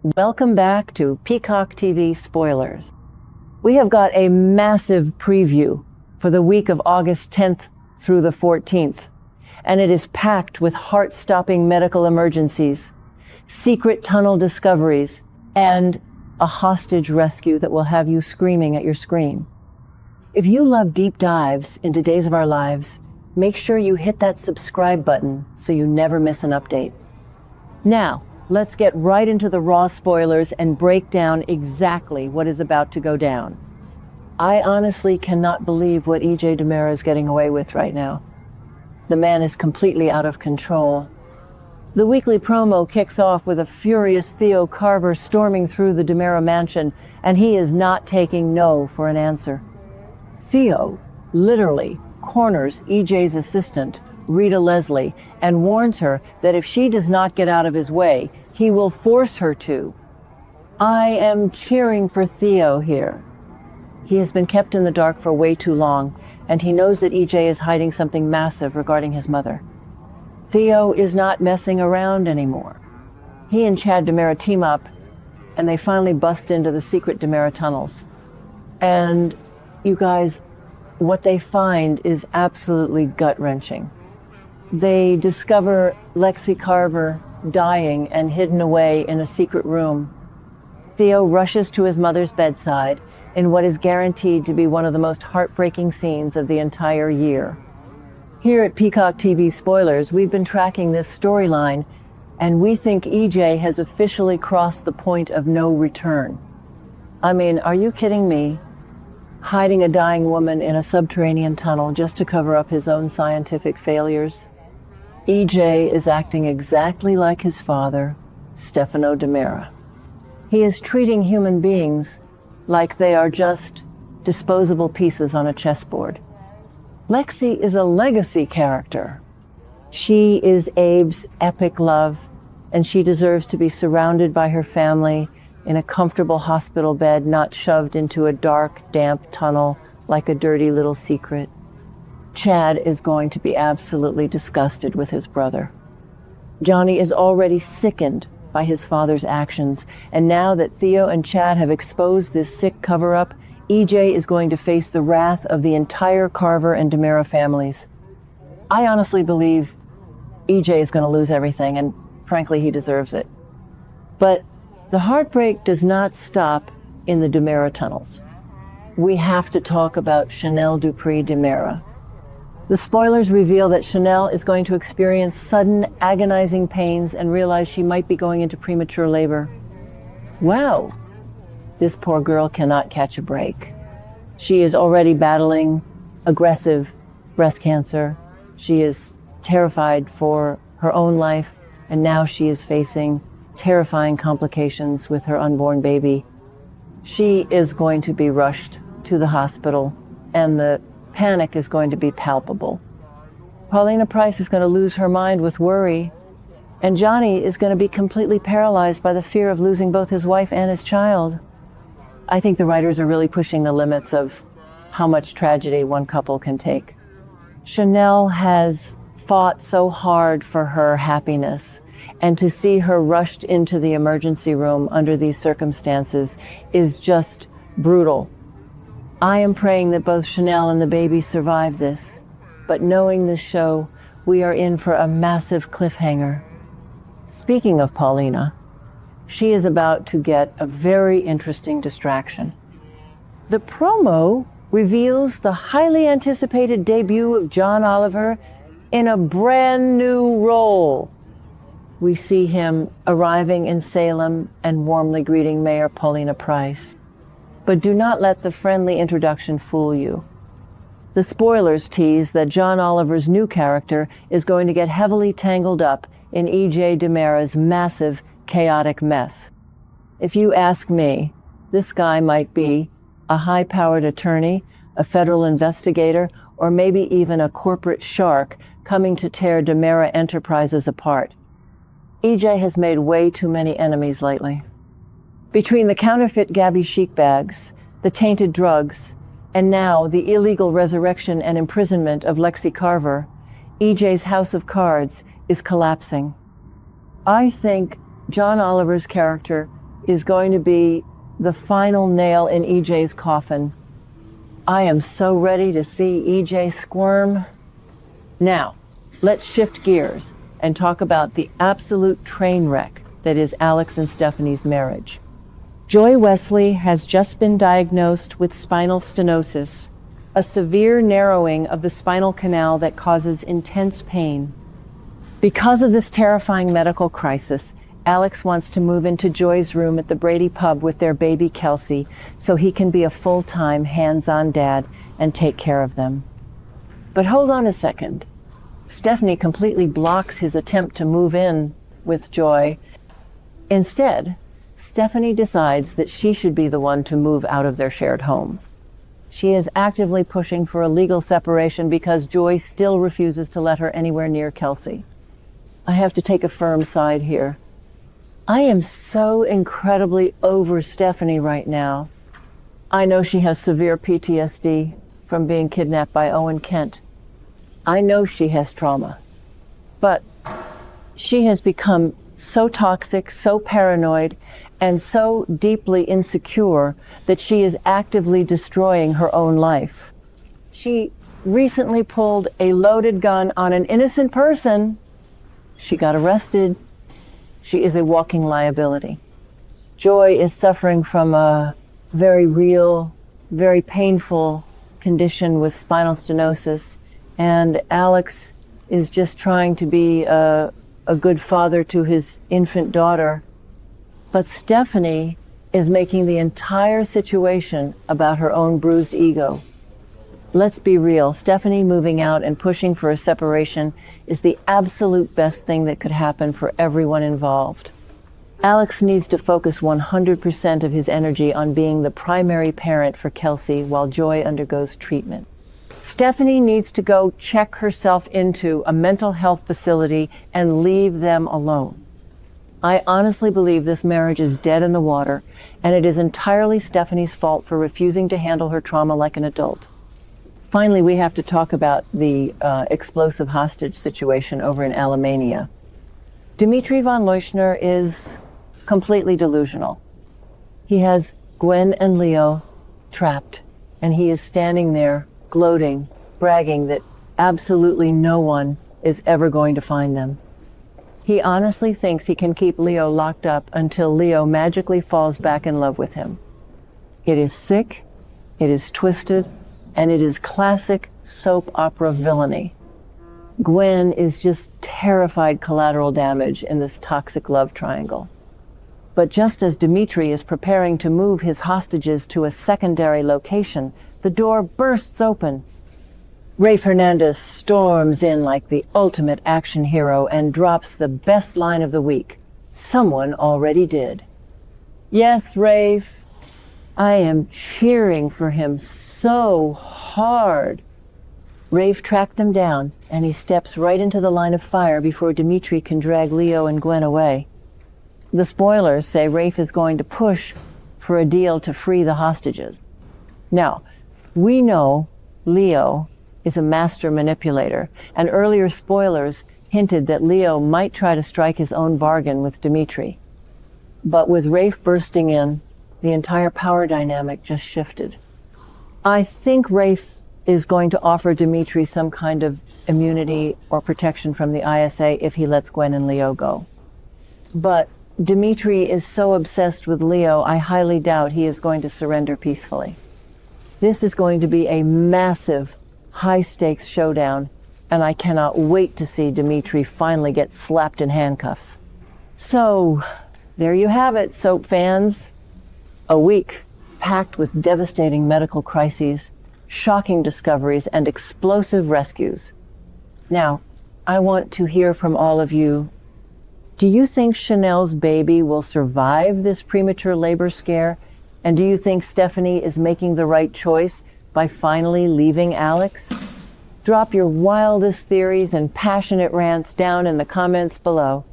Welcome back to Peacock TV Spoilers. We have got a massive preview for the week of August 10th through the 14th, and it is packed with heart-stopping medical emergencies, secret tunnel discoveries, and a hostage rescue that will have you screaming at your screen. If you love deep dives into Days of Our Lives, make sure you hit that subscribe button so you never miss an update. Now, let's get right into the raw spoilers and break down exactly what is about to go down. I honestly cannot believe what E.J. DiMera is getting away with right now. The man is completely out of control. The weekly promo kicks off with a furious Theo Carver storming through the DiMera mansion, and he is not taking no for an answer. Theo literally corners E.J.'s assistant, Rita Leslie, and warns her that if she does not get out of his way, he will force her to. I am cheering for Theo here. He has been kept in the dark for way too long, and he knows that EJ is hiding something massive regarding his mother. Theo is not messing around anymore. He and Chad DiMera team up, and they finally bust into the secret DiMera tunnels. And you guys, what they find is absolutely gut-wrenching. They discover Lexi Carver dying and hidden away in a secret room. Theo rushes to his mother's bedside in what is guaranteed to be one of the most heartbreaking scenes of the entire year. Here at Peacock TV Spoilers, we've been tracking this storyline, and we think EJ has officially crossed the point of no return. I mean, are you kidding me? Hiding a dying woman in a subterranean tunnel just to cover up his own scientific failures? EJ is acting exactly like his father, Stefano DiMera. He is treating human beings like they are just disposable pieces on a chessboard. Lexi is a legacy character. She is Abe's epic love, and she deserves to be surrounded by her family in a comfortable hospital bed, not shoved into a dark, damp tunnel like a dirty little secret. Chad is going to be absolutely disgusted with his brother. Johnny is already sickened by his father's actions, and now that Theo and Chad have exposed this sick cover-up, EJ is going to face the wrath of the entire Carver and DiMera families. I honestly believe EJ is going to lose everything, and frankly, he deserves it. But the heartbreak does not stop in the DiMera tunnels. We have to talk about Chanel Dupree DiMera. The spoilers reveal that Chanel is going to experience sudden, agonizing pains and realize she might be going into premature labor. Wow, this poor girl cannot catch a break. She is already battling aggressive breast cancer. She is terrified for her own life, and now she is facing terrifying complications with her unborn baby. She is going to be rushed to the hospital, and the panic is going to be palpable. Paulina Price is going to lose her mind with worry, and Johnny is going to be completely paralyzed by the fear of losing both his wife and his child. I think the writers are really pushing the limits of how much tragedy one couple can take. Chanel has fought so hard for her happiness, and to see her rushed into the emergency room under these circumstances is just brutal. I am praying that both Chanel and the baby survive this, but knowing this show, we are in for a massive cliffhanger. Speaking of Paulina, she is about to get a very interesting distraction. The promo reveals the highly anticipated debut of John Oliver in a brand new role. We see him arriving in Salem and warmly greeting Mayor Paulina Price. But do not let the friendly introduction fool you. The spoilers tease that John Oliver's new character is going to get heavily tangled up in E.J. DiMera's massive, chaotic mess. If you ask me, this guy might be a high-powered attorney, a federal investigator, or maybe even a corporate shark coming to tear DiMera Enterprises apart. EJ has made way too many enemies lately. Between the counterfeit Gabby chic bags, the tainted drugs, and now the illegal resurrection and imprisonment of Lexi Carver, EJ's house of cards is collapsing. I think John Oliver's character is going to be the final nail in EJ's coffin. I am so ready to see EJ squirm. Now, let's shift gears and talk about the absolute train wreck that is Alex and Stephanie's marriage. Joy Wesley has just been diagnosed with spinal stenosis, a severe narrowing of the spinal canal that causes intense pain. Because of this terrifying medical crisis, Alex wants to move into Joy's room at the Brady Pub with their baby Kelsey so he can be a full-time, hands-on dad and take care of them. But hold on a second. Stephanie completely blocks his attempt to move in with Joy. Instead, Stephanie decides that she should be the one to move out of their shared home. She is actively pushing for a legal separation because Joy still refuses to let her anywhere near Kelsey. I have to take a firm side here. I am so incredibly over Stephanie right now. I know she has severe PTSD from being kidnapped by Owen Kent. I know she has trauma. But she has become so toxic, so paranoid, and so deeply insecure that she is actively destroying her own life. She recently pulled a loaded gun on an innocent person. She got arrested. She is a walking liability. Joy is suffering from a very real, very painful condition with spinal stenosis, and Alex is just trying to be a good father to his infant daughter. But Stephanie is making the entire situation about her own bruised ego. Let's be real, Stephanie moving out and pushing for a separation is the absolute best thing that could happen for everyone involved. Alex needs to focus 100% of his energy on being the primary parent for Kelsey while Joy undergoes treatment. Stephanie needs to go check herself into a mental health facility and leave them alone. I honestly believe this marriage is dead in the water, and it is entirely Stephanie's fault for refusing to handle her trauma like an adult. Finally, we have to talk about the explosive hostage situation over in Alemania. Dimitri von Leuschner is completely delusional. He has Gwen and Leo trapped, and he is standing there gloating, bragging that absolutely no one is ever going to find them. He honestly thinks he can keep Leo locked up until Leo magically falls back in love with him. It is sick, it is twisted, and it is classic soap opera villainy. Gwen is just terrified collateral damage in this toxic love triangle. But just as Dimitri is preparing to move his hostages to a secondary location, the door bursts open. Rafe Hernandez storms in like the ultimate action hero and drops the best line of the week. Someone already did. Yes, Rafe. I am cheering for him so hard. Rafe tracked him down, and he steps right into the line of fire before Dimitri can drag Leo and Gwen away. The spoilers say Rafe is going to push for a deal to free the hostages. Now, we know Leo is a master manipulator, and earlier spoilers hinted that Leo might try to strike his own bargain with Dimitri. But with Rafe bursting in, the entire power dynamic just shifted. I think Rafe is going to offer Dimitri some kind of immunity or protection from the ISA if he lets Gwen and Leo go. But Dimitri is so obsessed with Leo, I highly doubt he is going to surrender peacefully. This is going to be a massive, high-stakes showdown, and I cannot wait to see Dimitri finally get slapped in handcuffs. So, there you have it, soap fans. A week packed with devastating medical crises, shocking discoveries, and explosive rescues. Now, I want to hear from all of you. Do you think Chanel's baby will survive this premature labor scare? And do you think Stephanie is making the right choice by finally leaving Alex? Drop your wildest theories and passionate rants down in the comments below.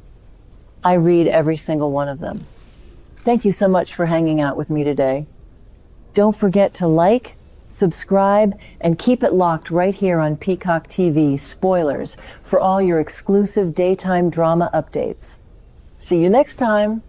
I read every single one of them. Thank you so much for hanging out with me today. Don't forget to like, subscribe, and keep it locked right here on Peacock TV Spoilers for all your exclusive daytime drama updates. See you next time.